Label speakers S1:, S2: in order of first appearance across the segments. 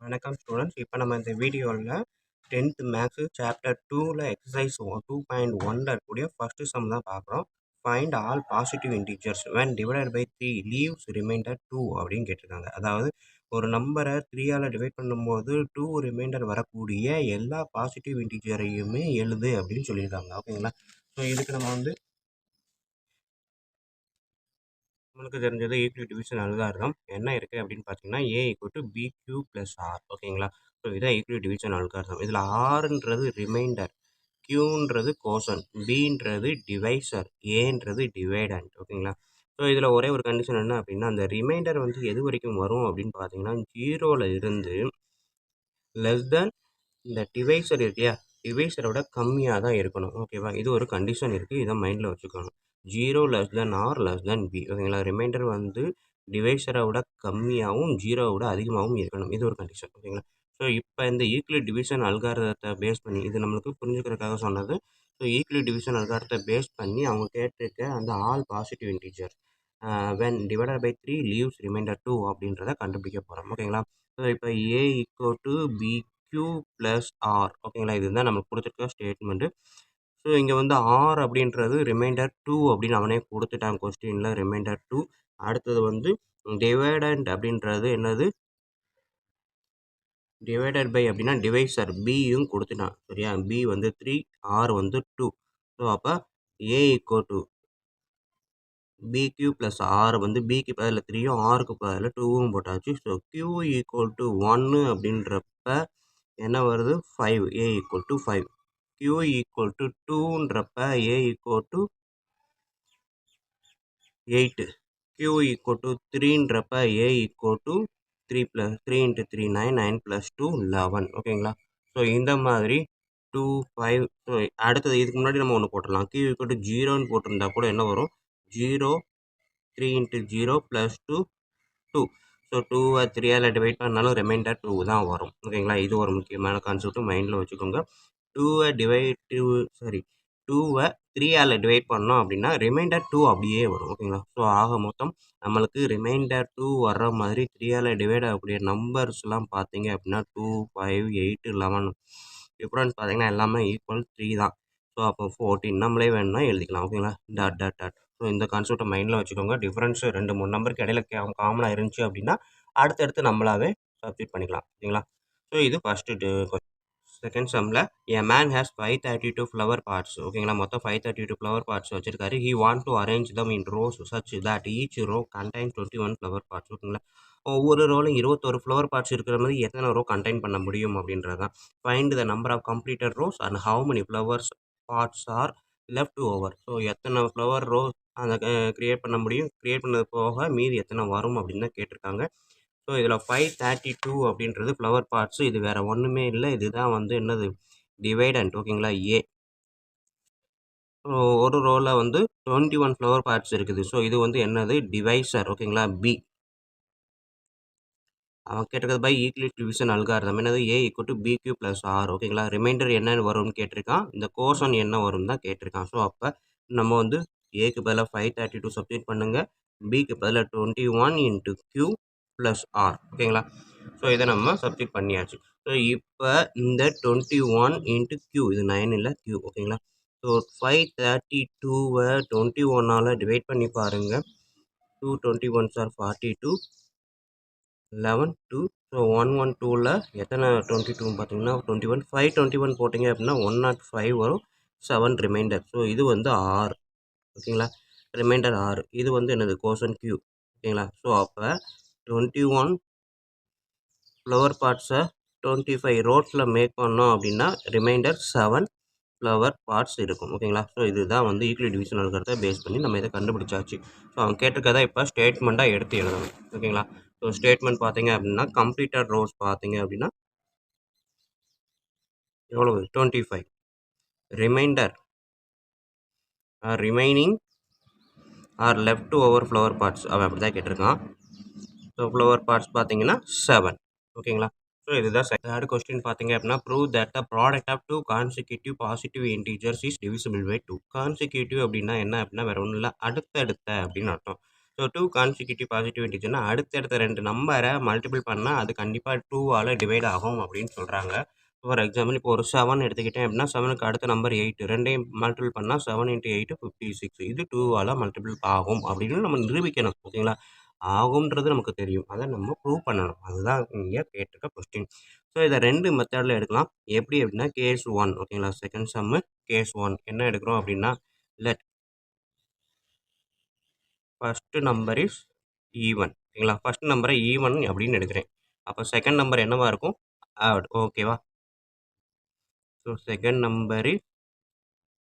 S1: வணக்கம் ஸ்டூடெண்ட்ஸ். இப்போ நம்ம இந்த வீடியோவில் 10th மேக்ஸு சாப்டர் 2ல் எக்ஸசைஸ் 2.1ல் இருக்கக்கூடிய ஃபஸ்ட்டு சம் தான் பார்க்குறோம். Find all positive integers when divided by 3 leaves remainder 2 அப்படின்னு கேட்டிருக்காங்க. அதாவது ஒரு நம்பரை 3ஆல் டிவைட் பண்ணும்போது 2 ரிமைண்டர் வரக்கூடிய எல்லா பாசிட்டிவ் இன்டீஜரையுமே எழுது அப்படின்னு சொல்லியிருக்காங்க. ஓகேங்களா? ஸோ இதுக்கு நம்ம நம்மளுக்கு தெரிஞ்சது ஈக்குவல் டிவிஷன் அல்காரிதம் என்ன இருக்குது அப்படின்னு பார்த்தீங்கன்னா ஏ equal to BQ plus R. ஓகேங்களா? ஸோ இதான் ஈக்குவல் டிவிஷன் அல்காரிதம். இதில் ஆறுன்றது ரிமைண்டர், கியூன்றது கோசன், பின்றது டிவைசர், ஏன்றது டிவைடண்ட். ஓகேங்களா? ஸோ இதில் ஒரே ஒரு கண்டிஷன் என்ன அப்படின்னா அந்த ரிமைண்டர் வந்து எது வரைக்கும் வரும் அப்படின்னு பார்த்தீங்கன்னா 0ல் இருந்து லெஸ் தென் இந்த டிவைசர் இருக்கியா டிவைசரோட கம்மியாக தான் இருக்கணும். ஓகேவா? இது ஒரு கண்டிஷன் இருக்குது, இதை மைண்டில் வச்சுக்கணும். 0 less than r less than b. ஓகேங்களா? ரிமைண்டர் வந்து டிவைசரை விட கம்மியாகவும் 0வை விட அதிகமாகவும் இருக்கணும். இது ஒரு கண்டிஷன். ஓகேங்களா? ஸோ இப்போ இந்த ஈக்குவல் டிவிஷன் அல்காரிதத்தை பேஸ் பண்ணி இது நம்மளுக்கு புரிஞ்சுக்கிறதுக்காக சொன்னது. ஸோ ஈக்குவல் டிவிஷன் அல்காரிதத்தை பேஸ் பண்ணி அவங்க கேட்டிருக்க அந்த all positive integer when divided by 3 leaves remainder 2 அப்படின்றத கண்டுபிடிக்க போகிறோம். ஓகேங்களா? ஸோ இப்போ a equal to b q plus R. ஓகேங்களா? இதுதான் நமக்கு கொடுத்துருக்க ஸ்டேட்மெண்ட்டு. ஸோ இங்கே வந்து ஆர் அப்படின்றது ரிமைண்டர் 2 அப்படின்னு அவனே கொடுத்துட்டான் கொஸ்டினில், ரிமைண்டர் 2. அடுத்தது வந்து டிவைடண்ட் அப்படின்றது என்னது, டிவைடட் பை அப்படின்னா டிவைசர் பியும் கொடுத்துட்டான். சரியா? பி வந்து 3, ஆர் வந்து 2. ஸோ அப்போ ஏ equal to BQ plus R வந்து பிக்கு பதில் 3யும் ஆருக்கு பதில் 2வும் போட்டாச்சு. ஸோ கியூ ஈக்குவல் டு 1 அப்படின்றப்ப என்ன வருது 5, a equal to 5. Q equal to 2ன்றப்ப a equal to 8. Q equal to 3ன்றப்ப ஏ ஈக்குவல் டு 3 + 3 × 3 9, 9 + 2 11. ஓகேங்களா? ஸோ இந்த மாதிரி 2, 5. ஸோ அடுத்தது இதுக்கு முன்னாடி நம்ம ஒன்று போட்டுடலாம். கியூ ஈக்குவல் டு 0ன்னு போட்டிருந்தா கூட என்ன வரும், 0, 3 × 0 + 2, 2. ஸோ 2வை 3ஆல் டிவைட் பண்ணாலும் ரிமைண்டர் 2 தான் வரும். ஓகேங்களா? இது ஒரு முக்கியமான கான்செப்ட் மைண்டில் வச்சுக்கோங்க. 2வை 3ஆல் டிவைட் பண்ணோம் அப்படின்னா ரிமைண்டர் 2 அப்படியே வரும். ஓகேங்களா? ஸோ ஆக மொத்தம் நம்மளுக்கு ரிமைண்டர் 2 வர்ற மாதிரி 3ஆல் டிவைட் ஆகக்கூடிய நம்பர்ஸ்லாம் பார்த்தீங்க அப்படின்னா 2, 5, 8, 11. டிஃப்ரென்ஸ் பார்த்தீங்கன்னா எல்லாமே ஈக்குவல் 3 தான். ஸோ அப்போ 14 நம்மளே வேணும்னா எழுதிக்கலாம். ஓகேங்களா? Dot dot dot. ஸோ இந்த கான்செப்டை மைண்டில் வச்சுக்கோங்க. டிஃப்ரென்ஸ் 2, 3 நம்பருக்கு இடையில காமனாக இருந்துச்சு அப்படின்னா அடுத்தடுத்து நம்மளாவே சப்ஸ்டிட் பண்ணிக்கலாம். ஓகேங்களா? ஸோ இது ஃபஸ்ட்டு செகண்ட் சம்மில் a man has 532 flower pots. ஓகேங்களா? மொத்தம் 532 flower pots வச்சிருக்காரு. he want to arrange them in rows such that each row contains 21 flower pots. ஓகேங்களா? ஒவ்வொரு ரோலையும் 21 ஃப்ளவர் பார்ட்ஸ் இருக்கிற மாதிரி எத்தனை ரோ கண்டெயின் பண்ண முடியும் அப்படின்றது தான். Find the number of completed rows and how many flowers parts are left over. So எத்தனை ஃப்ளவர் ரோ அந்த க்ரியேட் பண்ண முடியும், க்ரியேட் பண்ணது போக மீதி எத்தனை வரும் அப்படின்னு தான் கேட்டிருக்காங்க. ஸோ இதில் 532 அப்படின்றது ஃப்ளவர் பார்ட்ஸு. இது வேறு ஒன்றுமே இல்லை, இதுதான் வந்து என்னது டிவைடண்ட். ஓகேங்களா? ஏ. ஸோ ஒரு ரோவில் வந்து 21 ஃப்ளவர் பார்ட்ஸ் இருக்குது. ஸோ இது வந்து என்னது டிவைசர். ஓகேங்களா? பி. அவன் கேட்டிருக்கிறது பை ஈக்குவல் டிவிஷன் அல்காரிதம் என்னது A equal to BQ plus R. ஓகேங்களா? ரிமைண்டர் என்னன்னு வரும்னு கேட்டிருக்கான், இந்த கோஷன் என்ன வரும்னு தான் கேட்டிருக்கான். ஸோ அப்போ நம்ம வந்து ஏக்கு பதிலாக 532 சப்ஸ்டிட் பண்ணுங்க, பிக்கு பதிலாக 21 × Q ப்ளஸ் ஆர். ஓகேங்களா? ஸோ இதை நம்ம சப்ஸ்டிட் பண்ணியாச்சு. ஸோ இப்போ இந்த 21 × Q, இது 9 இல்லை Q. ஓகேங்களா? ஸோ 532வை 21ஆல் டிவைட் பண்ணி பாருங்கள். 2 21s are 42, 11, 2. ஸோ 112ல் எத்தனை 22 பார்த்தீங்கன்னா 21. 521 போட்டிங்க அப்படின்னா 105 வரும், 7 ரிமைண்டர். ஸோ இது வந்து 6. ஓகேங்களா? ரிமைண்டர் 6. இது வந்து என்னது கோஷன் Q. ஓகேங்களா? ஸோ அப்போ 21 ஃப்ளவர் பார்ட்ஸை 25 ரோஸில் மேக் பண்ணோம் அப்படின்னா ரிமைண்டர் 7 ஃப்ளவர் பார்ட்ஸ் இருக்கும். ஓகேங்களா? ஸோ இதுதான் வந்து ஈக்குவல் டிவிஷன் அல்காரிதத்தை பேஸ் பண்ணி நம்ம இதை கண்டுபிடிச்சாச்சு. ஸோ அவன் கேட்டிருக்கதை இப்போ ஸ்டேட்மெண்ட்டாக எடுத்து எழுதணும். ஓகேங்களா? ஸோ ஸ்டேட்மெண்ட் பார்த்தீங்க அப்படின்னா கம்ப்ளீட்டட் ரோஸ் பார்த்தீங்க அப்படின்னா எவ்வளவு 25. Remainder remaining or left over flower parts அவன் அப்படி தான் கேட்டிருக்கான். ஸோ ஃப்ளவர் பார்ட்ஸ் பார்த்தீங்கன்னா 7. ஓகேங்களா? ஸோ இதுதான் தேர்ட் கொஸ்டின் பார்த்தீங்க அப்படின்னா prove that the product of 2 consecutive positive integers is divisible by 2. Consecutive அப்படின்னா என்ன அப்படின்னா வேறு ஒன்றும் இல்லை, அடுத்தடுத்த அப்படின்னு அர்த்தம். ஸோ 2 கான்சிக்யூட்டிவ் பாசிட்டிவ் இன்டிஜர்னா அடுத்தடுத்த 2 நம்பரை மல்டிபிள் பண்ணால் அது கண்டிப்பாக 2ஆல் டிவைட் ஆகும் அப்படின்னு சொல்கிறாங்க. ஃபார் எக்ஸாம்பிள் இப்போ ஒரு 7 எடுத்துக்கிட்டேன் அப்படின்னா 7க்கு அடுத்த நம்பர் 8 ரெண்டையும் மல்டிபிள் பண்ணால் 7 × 8 56 இது 2ஆல் மல்டிபிள் ஆகும் அப்படின்னு நம்ம நிரூபிக்கணும். ஓகேங்களா? ஆகும்ன்றது நமக்கு தெரியும். அதை நம்ம ப்ரூவ் பண்ணணும். அதுதான் இங்கே கேட்டிருக்க கொஸ்டின். ஸோ இதை 2 மெத்தடில் எடுக்கலாம். எப்படி அப்படின்னா கேஸ் 1 ஓகேங்களா? செகண்ட் சம்மு கேஸ் 1 என்ன எடுக்கிறோம் அப்படின்னா let first number is even. ஓகேங்களா? ஃபர்ஸ்ட் நம்பரை ஈவன் அப்படின்னு எடுக்கிறேன். அப்போ செகண்ட் நம்பர் என்னவா இருக்கும்? ஆட். ஓகேவா? So second number is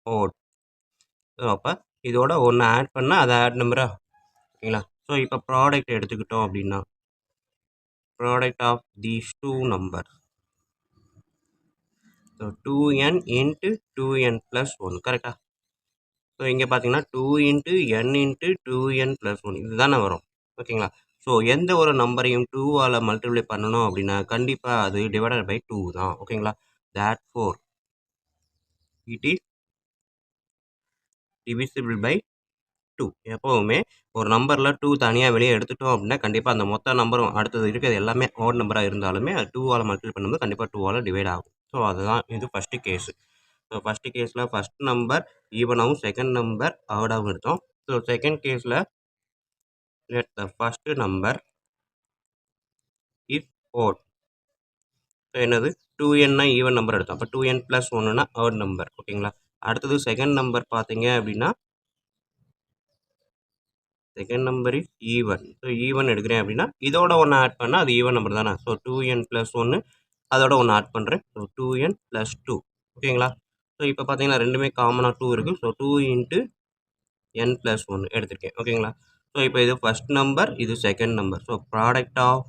S1: odd. So அப்போ இதோட ஒன்று ஆட் பண்ணால் அதை ஆட் நம்பரா? ஓகேங்களா? ஸோ இப்போ ப்ராடக்ட் எடுத்துக்கிட்டோம் அப்படின்னா product of these two number. So 2n into 2n plus 1 கரெக்டாக? ஸோ இங்கே பார்த்தீங்கன்னா 2 into n into 2n plus 1 இதுதானே வரும். ஓகேங்களா? ஸோ எந்த ஒரு நம்பரையும் 2ஆல் மல்டிப்ளை பண்ணணும் அப்படின்னா கண்டிப்பாக அது டிவைடட் பை 2 தான். ஓகேங்களா? Therefore it is divisible by 2. எப்போவுமே ஒரு நம்பரில் 2 தனியாக வெளியே எடுத்துட்டோம் அப்படின்னா கண்டிப்பாக அந்த மொத்த நம்பரும் அடுத்தது இருக்கிறது எல்லாமே ஓட் நம்பராக இருந்தாலுமே அது 2ஆல் மல்டிப்ளை பண்ணும்போது கண்டிப்பாக 2ஆல் டிவைட் ஆகும். ஸோ அதுதான் இது ஃபஸ்ட்டு கேஸு. ஸோ ஃபஸ்ட்டு கேஸில் ஃபஸ்ட் நம்பர் ஈவனாகவும் செகண்ட் நம்பர் ஆடாகவும் எடுத்தோம். ஸோ செகண்ட் கேஸில் let the first number is odd. So என்னது 2nனா ஈவன் நம்பர் எடுத்தோம். அப்போ 2n ப்ளஸ் 1னா ஆட் நம்பர். ஓகேங்களா? அடுத்தது செகண்ட் நம்பர் பார்த்தீங்க அப்படின்னா second number is even. So even எடுக்கிறேன் அப்படின்னா இதோட ஒன்று ஆட் பண்ணால் அது ஈவன் நம்பர் தானே. ஸோ 2n ப்ளஸ் 1 அதோட ஒன்று ஆட் பண்ணுறேன். So 2n plus 2. ஓகேங்களா? ஸோ இப்போ பார்த்தீங்கன்னா ரெண்டுமே காமனாக 2 இருக்குது. ஸோ 2 இன்ட்டு n ப்ளஸ் 1 எடுத்திருக்கேன். ஓகேங்களா? ஸோ இப்போ இது ஃபஸ்ட் நம்பர் இது second number. So product of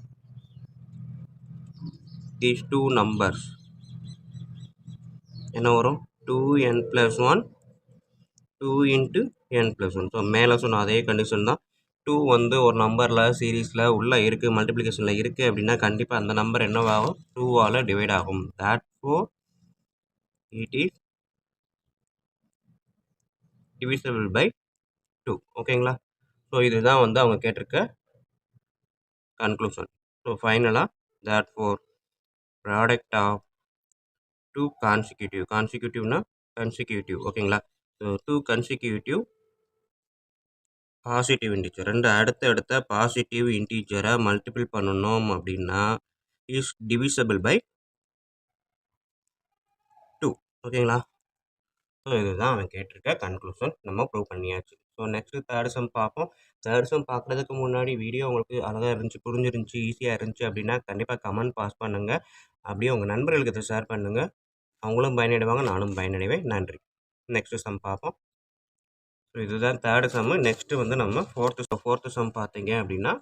S1: these two numbers என்ன வரும்? 2n + 1 2 × n + 1. ஸோ மேலே சொன்ன அதே கண்டிஷன் தான். 2 வந்து ஒரு நம்பரில் சீரீஸில் உள்ளே இருக்குது மல்டிப்ளிகேஷனில் இருக்குது அப்படின்னா கண்டிப்பாக அந்த நம்பர் என்னவாகும்? 2ஆல் டிவைட் ஆகும். Therefore it is divisible by 2. ஓகேங்களா? ஸோ இதுதான் வந்து அவங்க கேட்டிருக்க கன்க்ளூஷன். ஸோ ஃபைனலாக தேர்ஃபோர் ப்ராடக்ட் ஆஃப் 2 கான்சிக்யூட்டிவ்னா கன்சிக்யூட்டிவ். ஓகேங்களா? ஸோ 2 கன்சிக்யூட்டிவ் பாசிட்டிவ் இன்டிஜர் 2 அடுத்த பாசிட்டிவ் இன்டிஜரை மல்டிபிள் பண்ணணும் அப்படின்னா இஸ் டிவிசபிள் பை 2. ஓகேங்களா? ஸோ இதுதான் அவன் கேட்டிருக்க கன்க்ளூஷன். நம்ம ப்ரூவ் பண்ணியாச்சு. ஸோ நெக்ஸ்ட்டு தேர்ட் சம் பார்ப்போம். தேர்ட் சம் பார்க்குறதுக்கு முன்னாடி வீடியோ உங்களுக்கு அழகாக இருந்துச்சு, புரிஞ்சிருந்துச்சி, ஈஸியாக இருந்துச்சு அப்படின்னா கண்டிப்பாக கமெண்ட் பாஸ் பண்ணுங்கள். அப்படியே உங்கள் நண்பர்களுக்கு இதை ஷேர் பண்ணுங்கள். அவங்களும் பயனடைவாங்க, நானும் பயனடைவேன். நன்றி. நெக்ஸ்ட்டு சம் பார்ப்போம். ஸோ இதுதான் தேர்டு சம்மு. நெக்ஸ்ட்டு வந்து நம்ம ஃபோர்த்து சம் பார்த்தீங்க அப்படின்னா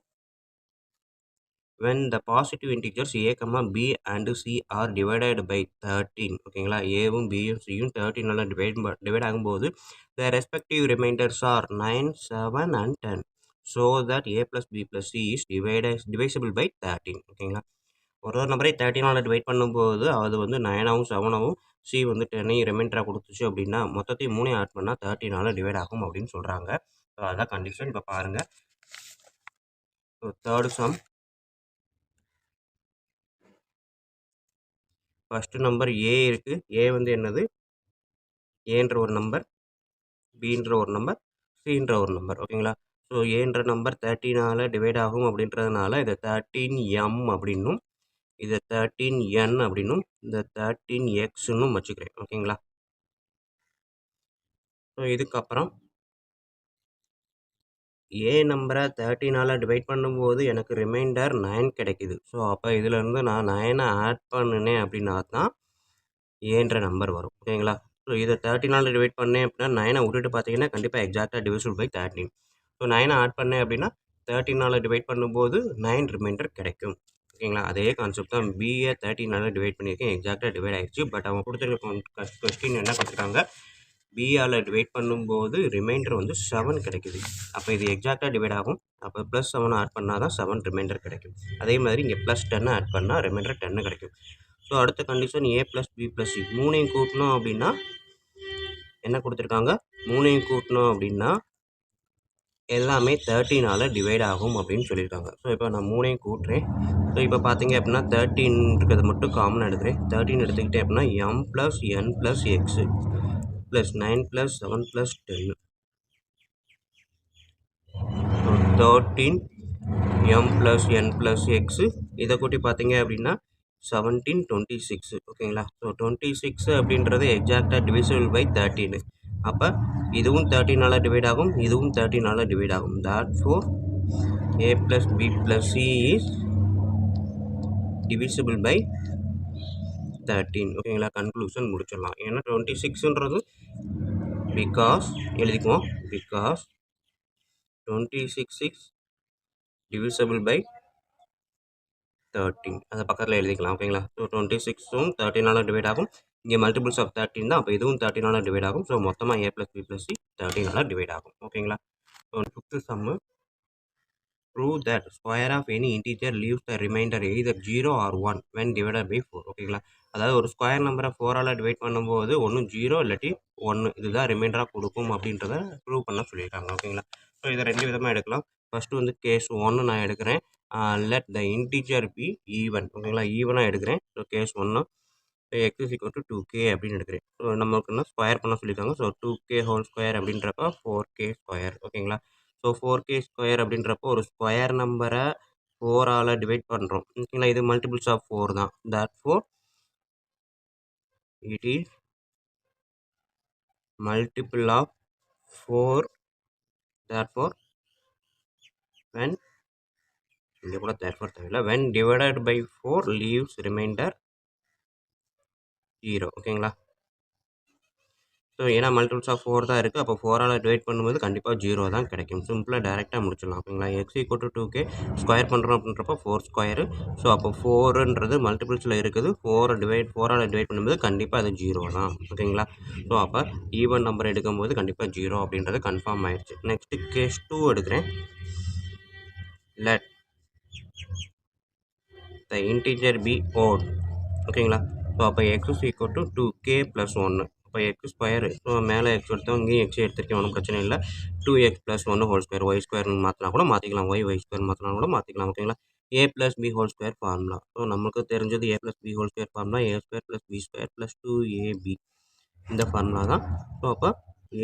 S1: when the positive integers a, b and c are divided by 13. ஓகேங்களா? ஏவும் பியும் சியும் 13ஆல் டிவைட் ஆகும்போது the respective remainders are 9, 7 and 10. So that a plus b plus c is divisible by 13. ஓகேங்களா? ஒரு நம்பரை 13ஆல் டிவைட் பண்ணும்போது அது வந்து 9ஆகவும் 7ஆகவும் சி வந்து 10ஐயும் ரிமைண்டராக கொடுத்துச்சு அப்படின்னா மொத்தத்தையும் 3 ஆட் பண்ணால் 13ஆல் டிவைட் ஆகும் அப்படின்னு சொல்கிறாங்க. ஸோ அதான் கண்டிஷன். இப்போ பாருங்கள். So third some first number ஏ இருக்குது. ஏ வந்து என்னது? ஏன்ற ஒரு நம்பர், பின்ற ஒரு நம்பர், சின்ற ஒரு நம்பர். ஓகேங்களா? ஸோ ஏன்ற நம்பர் 13ஆல் டிவைட் ஆகும் அப்படின்றதுனால இதை 13m அப்படின்னும் இதை 13n அப்படின்னும் இந்த 13xன்னும் வச்சுக்கிறேன். ஓகேங்களா? ஸோ இதுக்கப்புறம் ஏ நம்பரை 13ஆல் டிவைட் பண்ணும்போது எனக்கு ரிமைண்டர் 9 கிடைக்குது. ஸோ அப்போ இதிலேருந்து நான் 9ஐ ஆட் பண்ணினேன் அப்படின்னா தான் ஏன்ற நம்பர் வரும். ஓகேங்களா? ஸோ இதை 13ஆல் டிவைட் பண்ணேன் அப்படின்னா 9ஐ விட்டுட்டு பார்த்தீங்கன்னா கண்டிப்பாக எக்ஸாக்டாக டிவிசிபிள் பை 13. ஸோ 9ஐ ஆட் பண்ணேன் அப்படின்னா 13ஆல் டிவைட் பண்ணும்போது 9 ரிமைண்டர் கிடைக்கும். ஓகேங்களா? அதே கான்செப்ட் தான். பிஏ 13ஆல் டிவைட் பண்ணியிருக்கேன், எக்ஸாக்டாக டிவைட் ஆகிடுச்சு. பட் அவங்க கொடுத்துருக்க கொஸ்டின் என்ன கொடுத்துருக்காங்க? பிஆல் டிவைட் பண்ணும்போது ரிமைண்டர் வந்து 7 கிடைக்குது. அப்போ இது எக்ஸாக்டாக டிவைட் ஆகும். அப்போ ப்ளஸ் 7 ஆட் பண்ணால் தான் 7 ரிமைண்டர் கிடைக்கும். அதே மாதிரி இங்கே ப்ளஸ் 10 ஆட் பண்ணால் ரிமைண்டர் 10 கிடைக்கும். ஸோ அடுத்த condition A plus B plus C மூணையும் கூட்டணும் அப்படின்னா என்ன கொடுத்துருக்காங்க? மூணையும் கூட்டணும் அப்படின்னா எல்லாமே 13ஆல் டிவைட் ஆகும் அப்படின்னு சொல்லியிருக்காங்க. ஸோ இப்போ நான் 3ஐயும் கூட்டுறேன். ஸோ இப்போ பார்த்தீங்க அப்படின்னா 13 இருக்கிறது மட்டும் காமனாக எடுக்கிறேன். 13 எடுத்துக்கிட்டேன் அப்படின்னா m + n + x + 9 + 7 + 10. So 13 m + n + x இதை கூட்டி பார்த்தீங்க அப்படின்னா 17 26 ஓகேங்களா. ஸோ 26 அப்படின்றது எக்ஸாக்டாக டிவிசிபிள் பை 13. அப்போ இதுவும் 13ஆல் டிவைட் ஆகும், இதுவும் 13ஆல் டிவைட் ஆகும். therefore a + b + c is divisible by 13 ஓகேங்களா. கன்க்ளூஷன் முடிச்சிடலாம். ஏன்னா 26ன்றது because எழுதிக்குவோம், because 26 is divisible by 13 அதை பக்கத்தில் எழுதிக்கலாம் ஓகேங்களா. ஸோ 26ம் 13ஆல் டிவைட் ஆகும், இங்கே மல்டிபிள்ஸ் ஆஃப் 13 தான், அப்போ இதுவும் 13ஆல் டிவைட் ஆகும். ஸோ மொத்தமாக a + b + c 13ஆல் டிவைட் ஆகும் ஓகேங்களா. So 5th sum prove that square of any integer leaves the remainder either 0 or 1 when divided by 4 ஓகேங்களா. அதாவது ஒரு ஸ்கொயர் நம்பரை 4ஆல் டிவைட் பண்ணும்போது ஒன்றும் 0 இல்லாட்டி 1 இதுதான் ரிமைண்டராக கொடுக்கும் அப்படின்றத ப்ரூவ் பண்ண சொல்லியிருக்காங்க ஓகேங்களா. ஸோ இதை 2 விதமாக எடுக்கலாம். ஃபஸ்ட்டு வந்து கேஸ் 1 நான் எடுக்கிறேன். let the integer be even ஓகேங்களா, ஈவனாக எடுக்கிறேன். So case 1 x is equal to 2k அப்படின்னு எடுக்கிறேன். ஸோ நமக்கு என்ன ஸ்கொயர் பண்ண சொல்லியிருக்காங்க. ஸோ 2k ஹோல் ஸ்கொயர் அப்படின்றப்ப 4k ஸ்கொயர் ஓகேங்களா. ஸோ 4k ஸ்கொயர் அப்படின்றப்போ ஒரு ஸ்கொயர் நம்பரை 4ஆல் டிவைட் பண்ணுறோம் ஓகேங்களா. இது மல்டிபிள்ஸ் ஆஃப் 4 தான். therefore it is multiple of 4. therefore when இங்கே கூட therefore தேவையில்லை. when divided by 4 leaves remainder 0 ஓகேங்களா. ஸோ ஏன்னா மல்டிபிள்ஸ் ஆஃப் 4 தான் இருக்குது, அப்போ 4ஆல் டிவைட் பண்ணும்போது கண்டிப்பாக 0 தான் கிடைக்கும். சிம்பிளாக டேரெக்டாக முடிச்சிடலாம் ஓகேங்களா. x = 2k ஸ்கொயர் பண்ணுறோம் அப்படின்றப்போ 4 ஸ்கொயரு. ஸோ அப்போ 4ன்றது மல்டிபிள்ஸில் இருக்குது, 4ஆல் டிவைட் பண்ணும்போது கண்டிப்பாக அது 0 தான் ஓகேங்களா. ஸோ அப்போ ஈவன் நம்பர் எடுக்கும்போது கண்டிப்பாக 0 அப்படின்றது கன்ஃபார்ம் ஆயிடுச்சு. நெக்ஸ்ட்டு கேஸ் 2 எடுக்கிறேன். let the integer be odd ஓகேங்களா. ஸோ அப்போ x is equal to 2k + 1. இப்போ எக்ஸ் ஸ்கொயரு, ஸோ மேலே எக்ஸ் எடுத்தோம், இங்கேயும் எக்ஸ் எடுத்துருக்கேன், ஒன்றும் பிரச்சனை இல்லை. 2x + 1 ஹோல் ஸ்கொயர், ஒய் ஸ்கொயர்னு மாற்றினா கூட மாற்றிக்கலாம், ஒய் ஸ்கொயர் மாற்றினா கூட மாற்றிக்கலாம் ஓகேங்களா. a + b whole square formula. So நமக்கு தெரிஞ்சது a + b whole square formula a² + b² + 2ab இந்த ஃபார்முலா தான். ஸோ அப்போ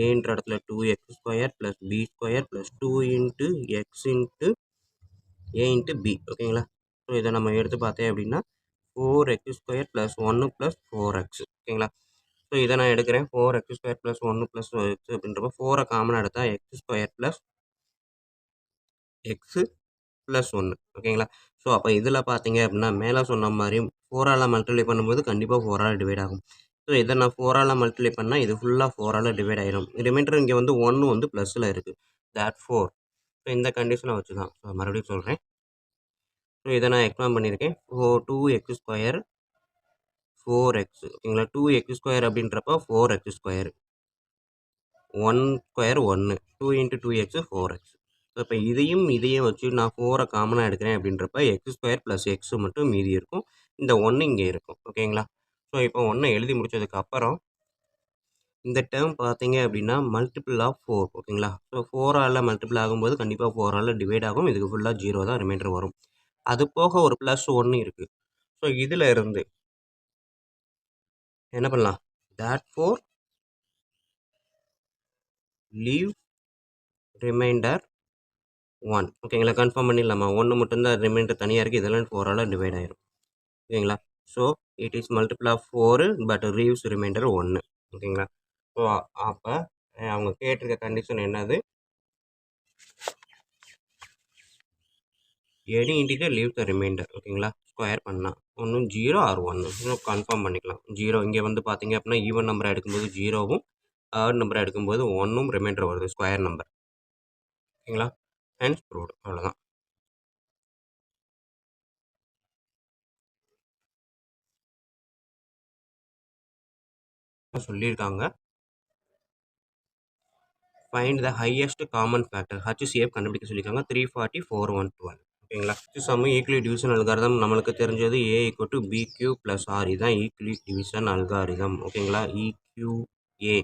S1: ஏன்ற இடத்துல 2x² + b² + 2 × x × a × b ஓகேங்களா. ஸோ இதை நம்ம எடுத்து பார்த்தேன் அப்படின்னா 4x² + 1 + 4x ஓகேங்களா. ஸோ இதை நான் எடுக்கிறேன். 4x² + 1 + x அப்படின்றப்போ 4 காமனாக எடுத்தால் x² + x + 1 ஓகேங்களா. ஸோ அப்போ இதில் பார்த்தீங்க அப்படின்னா மேலே சொன்ன மாதிரி 4ஆல் மல்டிப்ளை பண்ணும்போது கண்டிப்பாக 4ஆல் டிவைட் ஆகும். ஸோ இதை நான் 4ஆல் மல்டிப்ளை பண்ணால் இது ஃபுல்லாக 4ஆல் டிவைட் ஆகிடும். ரிமைண்டர் இங்கே வந்து 1 வந்து ப்ளஸில் இருக்குது. therefore ஸோ இந்த கண்டிஷனை வச்சு தான் ஸோ மறுபடியும் சொல்கிறேன். ஸோ இதை நான் எக்ஸ்பிளைன் பண்ணியிருக்கேன். 2x² 4x ஓகேங்களா. 2x² அப்படின்றப்போ 4x², 1 square 1, 2 × 2x 4x. So இப்போ இதையும் வச்சு நான் 4 காமனாக எடுக்கிறேன் அப்படின்றப்ப x² + x மட்டும் மீதி இருக்கும், இந்த 1 இங்கே இருக்கும் ஓகேங்களா. ஸோ இப்போ 1 எழுதி முடிச்சதுக்கப்புறம் இந்த டேர்ம் பார்த்தீங்க அப்படின்னா மல்டிபிள் ஆஃப் 4 ஓகேங்களா. ஸோ 4ஆல் மல்டிபிள் ஆகும்போது கண்டிப்பாக 4ஆல் டிவைட் ஆகும், இதுக்கு ஃபுல்லாக 0 தான் ரிமைண்டர் வரும். அது போக ஒரு +1 இருக்குது. ஸோ இதில் இருந்து என்ன பண்ணலாம், therefore leave remainder 1 ஓகேங்களா. கன்ஃபார்ம் பண்ணிடலாமா, 1 மட்டும்தான் ரிமைண்டர் தனியாக இருக்குது, இதெல்லாம் 4ஆல் டிவைட் ஆகிடும் ஓகேங்களா. So it is multiple of 4 but leaves remainder 1 ஓகேங்களா. ஸோ அப்போ அவங்க கேட்டிருக்க கண்டிஷன் என்னது, any integer leave the remainder ஓகேங்களா. ஸ்கொயர் பண்ணால் ஒன்றும் 0 ஆர் 1 இன்னும் கன்ஃபார்ம் பண்ணிக்கலாம். 0 இங்கே வந்து பார்த்தீங்க அப்படின்னா ஈவன் நம்பரை எடுக்கும்போது 0வும் ஆட் நம்பரை எடுக்கும்போது 1ம் ரிமைண்டர் வருது ஸ்கொயர் நம்பர் ஓகேங்களா. ஹென்ஸ் ப்ரூவ்டு, அவ்வளோதான். சொல்லியிருக்காங்க find the highest common factor HCF கண்டுபிடிக்க சொல்லியிருக்காங்க. 340 412 ஓகேங்களா. சம் ஈக்குவலி டிவிஷன் அல்காரிதம் நம்மளுக்கு தெரிஞ்சது a = bq + r இதுதான் ஈக்குவலி டிவிஷன் அல்காரிதம் ஓகேங்களா. EQA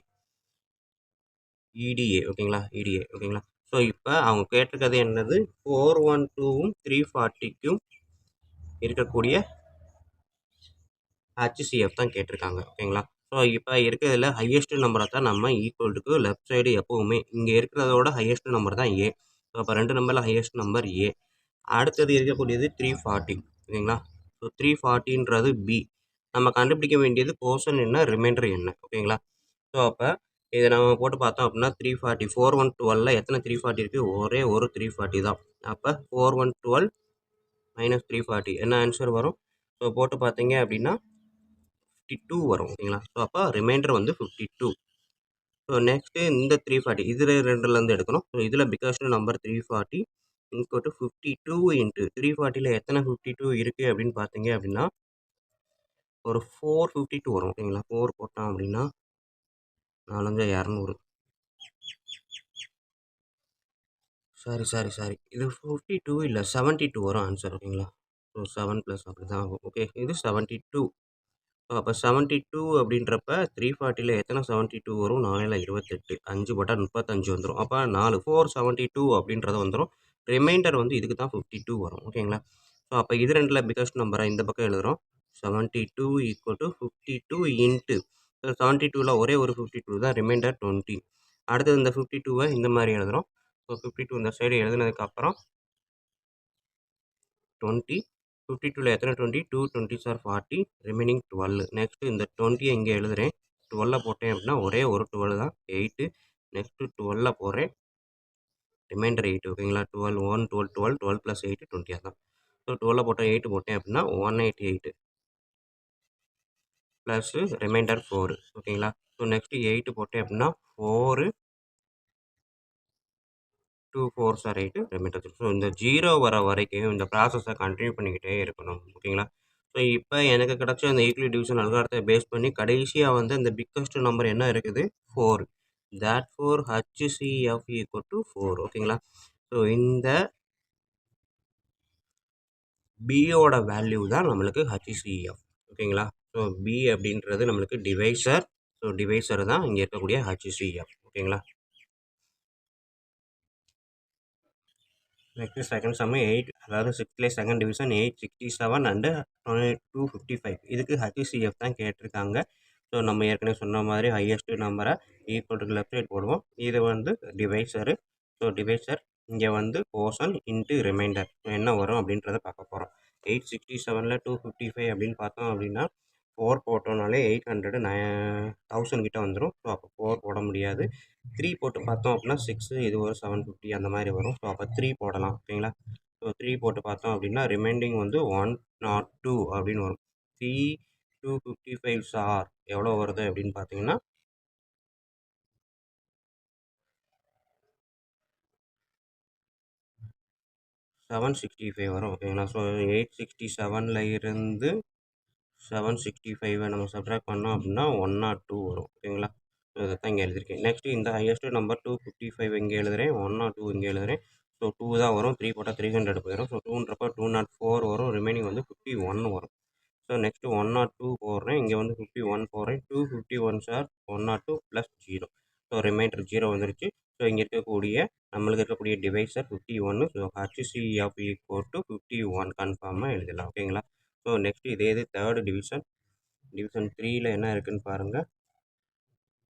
S1: EDA ஓகேங்களா, EDA ஓகேங்களா. ஸோ இப்போ அவங்க கேட்டிருக்கிறது என்னது 412ம் 340க்கும் இருக்கக்கூடிய HCF தான் கேட்டிருக்காங்க. ஓகேங்களா? ஸோ இப்போ இருக்கிறதுல ஹையஸ்ட் நம்பரை தான் நம்ம ஈக்குவல்டுக்கு லெஃப்ட் சைடு எப்போவுமே இங்கே இருக்கிறதோட ஹையஸ்ட் நம்பர் தான் ஏ. ஸோ அப்போ 2 நம்பரில் ஹையஸ்ட் நம்பர் ஏ. அடுத்தது இருக்கக்கூடியது 340. ஓகேங்களா? ஸோ 340ன்றது பி. நம்ம கண்டுபிடிக்க வேண்டியது கோஷன் என்ன, ரிமைண்டர் என்ன. ஓகேங்களா? ஸோ அப்போ இதை நம்ம போட்டு பார்த்தோம் அப்படின்னா 340 4112ல் எத்தனை 340 இருக்குது? ஒரே ஒரு 340 தான். அப்போ 4112 மைனஸ் 340 என்ன ஆன்சர் வரும்? ஸோ போட்டு பார்த்தீங்க அப்படின்னா 52 வரும். ஓகேங்களா? ஸோ அப்போ ரிமைண்டர் வந்து 52. ஸோ நெக்ஸ்ட்டு இந்த 340 இதில் ரெண்டுலேருந்து எடுக்கணும். ஸோ இதில் biggest number 340 equal to 52 into 340ல் எத்தனை 52 இருக்குது அப்படின்னு பார்த்தீங்க அப்படின்னா ஒரு 452 வரும். ஓகேங்களா? 4 போட்டோம் அப்படின்னா 4 200. சாரி இது 52 இல்லை 72 வரும் ஆன்சர். ஓகேங்களா? ஸோ 7 ப்ளஸ் அப்படி தான் ஆகும். ஓகே இது 72. ஸோ அப்போ 72 அப்படின்றப்ப 340ல் எத்தனை 72 வரும்? 4 28 5 போட்டால் 35 வந்துடும். அப்போ 472 அப்படின்றது வந்துடும். ரிமைண்டர் வந்து இதுக்கு தான் 52 வரும். ஓகேங்களா? ஸோ அப்போ இது ரெண்டில் பிக்கஸ்ட் நம்பரை இந்த பக்கம் எழுதுகிறோம். 72 ஈக்குவல் டு 52 இன்ட்டு 72ல் ஒரே ஒரு 52 தான், ரிமைண்டர் 20. அடுத்தது இந்த 52வை இந்த மாதிரி எழுதுகிறோம். ஸோ 52 இந்த சைடு எழுதுனதுக்கப்புறம் 20 52ல் எத்தனை 20? 2 20s are 40, ரிமைனிங் 12. நெக்ஸ்ட்டு இந்த 20 இங்கே எழுதுகிறேன். 12 போட்டேன் அப்படின்னா ஒரே ஒரு 12 தான், 8. நெக்ஸ்ட்டு 12 போடுறேன், ரிமைண்டர் 8. ஓகேங்களா? 12 1 12 12 12 ப்ளஸ் 8 20 தான். ஸோ 12 போட்டேன் 8 போட்டேன் அப்படின்னா 188 ப்ளஸ் ரிமைண்டர் 4. ஓகேங்களா? ஸோ நெக்ஸ்ட்டு 8 போட்டேன் அப்படின்னா 4 2 4s are 8 ரிமைண்டர். ஸோ இந்த 0 வர வரைக்கும் இந்த ப்ராசஸை கண்டினியூ பண்ணிக்கிட்டே இருக்கணும். ஓகேங்களா? ஸோ இப்போ எனக்கு கிடச்ச அந்த ஈக்குவல் டிவிஷன் அல்காரத்தை பேஸ் பண்ணி கடைசியாக வந்து அந்த பிக்கஸ்ட் நம்பர் என்ன இருக்குது? 4. therefore HCF equal to 4. ஓகேங்களா? ஸோ இந்த பியோட வேல்யூ தான் நம்மளுக்கு HCF. ஓகேங்களா? ஸோ பி அப்படின்றது நம்மளுக்கு டிவைசர். ஸோ டிவைசர் தான் இங்கே இருக்கக்கூடிய HCF. ஓகேங்களா? நெக்ஸ்ட் செகண்ட் சம்மு 8, அதாவது 6th செகண்ட் டிவிஷன் 867 அண்டு 255. இதுக்கு HCF தான் கேட்டிருக்காங்க. ஸோ நம்ம ஏற்கனவே சொன்ன மாதிரி ஹையஸ்ட் நம்பரை ஈக்குவல் டு லெஃப்ட் சைட் போடுவோம். இது வந்து டிவைசரு. ஸோ டிவைசர் இங்கே வந்து கோஷன் இன்ட்டு ரிமைண்டர் என்ன வரும் அப்படின்றத பார்க்க போகிறோம். 867ல் 255 அப்படின்னு பார்த்தோம் அப்படின்னா 4 போட்டோம்னாலே 800 1000 கிட்ட வந்துடும். ஸோ அப்போ 4 போட முடியாது. 3 போட்டு பார்த்தோம் அப்படின்னா 6, இது ஒரு 750 அந்த மாதிரி வரும். ஸோ அப்போ 3 போடலாம். ஓகேங்களா? ஸோ 3 போட்டு பார்த்தோம் அப்படின்னா ரிமைண்டிங் வந்து 102 அப்படின்னு வரும். 3 255 சார் எவ்வளோ வருது அப்படின்னு பார்த்தீங்கன்னா 765 வரும். ஓகேங்களா? ஸோ 867ல் இருந்து 765 நம்ம சப்ட்ராக்ட் பண்ணோம் அப்படின்னா 102 வரும். ஓகேங்களா? ஸோ இதை தான் இங்கே எழுதியிருக்கேன். நெக்ஸ்ட்டு இந்த ஹையஸ்ட் நம்பர் 255 இங்கே எழுதுகிறேன், 102 இங்கே எழுதுகிறேன். ஸோ 2 தான் வரும். 3 போட்டால் 300 போயிடும். ஸோ 2ன்றப்ப 204 வரும். ரிமைனிங் வந்து 51 வரும். ஸோ நெக்ஸ்ட்டு 102 போடுறேன், இங்கே வந்து 51 போடுறேன். 251 சார் 102 ப்ளஸ் 0. ஸோ ரிமைண்டர் 0 வந்துருச்சு. ஸோ இங்கே இருக்கக்கூடிய நம்மளுக்கு இருக்கக்கூடிய divisor 51. So HCF equal to 51 கன்ஃபார்மாக எழுதலாம். ஓகேங்களா? ஸோ நெக்ஸ்ட் இதே இது தேர்டு டிவிஷன் 3ல் என்ன இருக்குன்னு பாருங்கள்.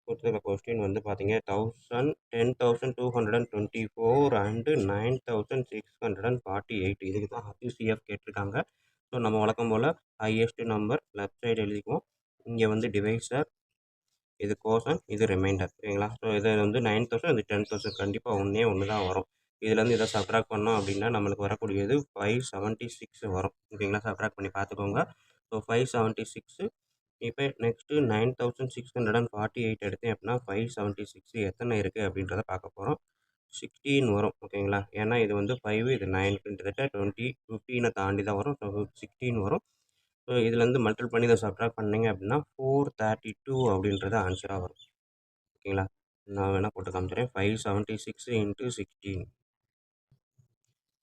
S1: கொடுத்துருக்க கொஸ்டின் வந்து பார்த்தீங்க 10,224 அண்டு 9,648. இதுக்கு தான் HCF கேட்டிருக்காங்க. ஸோ நம்ம வழக்கம் போல் ஹையஸ்ட் நம்பர் லெஃப்ட் சைடு எழுதிக்குவோம். இங்கே வந்து டிவைசர், இது கோஷன், இது ரிமைண்டர். ஓகேங்களா? ஸோ இது வந்து 9,000, இது 10,000. கண்டிப்பாக ஒன்று தான் வரும். இதுலேருந்து இதை சப்ட்ராக்ட் பண்ணோம் அப்படின்னா நம்மளுக்கு வரக்கூடியது 576 வரும். ஓகேங்களா? சப்ட்ராக்ட் பண்ணி பார்த்துக்கோங்க. ஸோ 576. இப்போ நெக்ஸ்ட்டு 9,648 எடுத்தேன் அப்படின்னா 576 எத்தனை இருக்குது அப்படின்றத பார்க்க போகிறோம். 16 வரும். ஓகேங்களா? ஏன்னா இது வந்து 5, இது 9, கிட்டத்தட்ட 20 15 தாண்டி தான் வரும். ஸோ 16 வரும். ஸோ இதுலேருந்து மல்டிபிள் பண்ணி இதை சப்ட்ராக்ட் பண்ணிங்க அப்படின்னா 432 அப்படின்றது ஆன்சராக வரும். ஓகேங்களா? நான் வேணால் போட்டு காமிச்சிடுறேன். 576 இன்ட்டு 16.